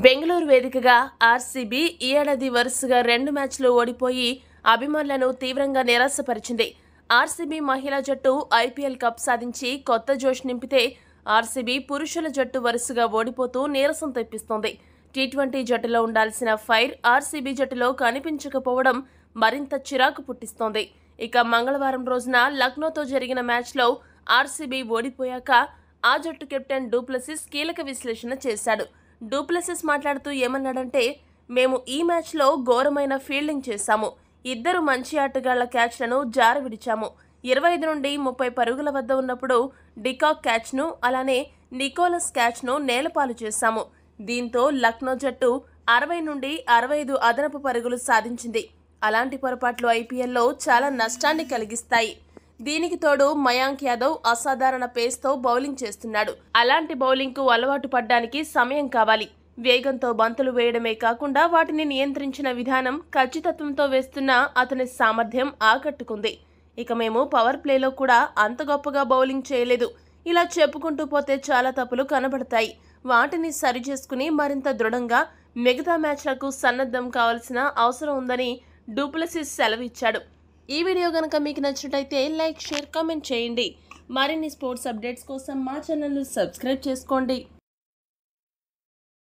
బెంగళూరు వేదికగా ఆర్సీబీ ఈ ఏడాది వరుసగా 2 మ్యాచ్లు ఓడిపోయి అభిమానులను తీవ్రంగా నిరాశపరిచింది. ఆర్సీబీ మహిళా జట్టు ఐపీఎల్ కప్ సాధించి కొత్త జోష్ నింపితే ఆర్సీబీ పురుషుల జట్టు వరుసగా ఓడిపోతూ నీరసం తెప్పిస్తోంది. టీ20 జట్టులో ఉండాల్సిన ఫైర్ ఆర్సీబీ జట్టులో కనిపించకపోవడం మరింత చిరాకు పుట్టిస్తోంది. ఇక మంగళవారం రోజున లక్నోతో జరిగిన మ్యాచ్లో ఆర్సీబీ ఓడిపోయాక ఆ జట్టు కెప్టెన్ డూప్లెసిస్ కీలక విశ్లేషణ చేశాడు. డూప్లెసిస్ మాట్లాడుతూ ఏమన్నాడంటే, మేము ఈ మ్యాచ్లో ఘోరమైన ఫీల్డింగ్ చేశాము. 2 మంచి ఆటగాళ్ల క్యాచ్లను జార విడిచాము. 25 నుండి 30 పరుగుల వద్ద ఉన్నప్పుడు డికాక్ క్యాచ్ను, అలానే నికోలస్ క్యాచ్ను నేలపాలు చేశాము. దీంతో లక్నో జట్టు 60 నుండి 65 అదనపు పరుగులు సాధించింది. అలాంటి పొరపాట్లు ఐపీఎల్లో చాలా నష్టాన్ని కలిగిస్తాయి. దీనికి తోడు మయాంక్ యాదవ్ అసాధారణ పేస్తో బౌలింగ్ చేస్తున్నాడు. అలాంటి బౌలింగ్కు అలవాటు పడ్డానికి సమయం కావాలి. వేగంతో బంతులు వేయడమే కాకుండా వాటిని నియంత్రించిన విధానం, ఖచ్చితత్వంతో వేస్తున్న అతని సామర్థ్యం ఆకట్టుకుంది. ఇక మేము పవర్ ప్లేలో కూడా అంత గొప్పగా బౌలింగ్ చేయలేదు. ఇలా చెప్పుకుంటూ పోతే చాలా తప్పులు కనబడతాయి. వాటిని సరిచేసుకుని మరింత దృఢంగా మిగతా మ్యాచ్లకు సన్నద్ధం కావాల్సిన అవసరం ఉందని డూప్లెసిస్ సెలవిచ్చాడు. ఈ వీడియో కనుక మీకు నచ్చినట్లయితే లైక్, షేర్, కామెంట్ చేయండి. మరిన్ని స్పోర్ట్స్ అప్డేట్స్ కోసం మా ఛానల్ను సబ్స్క్రైబ్ చేసుకోండి.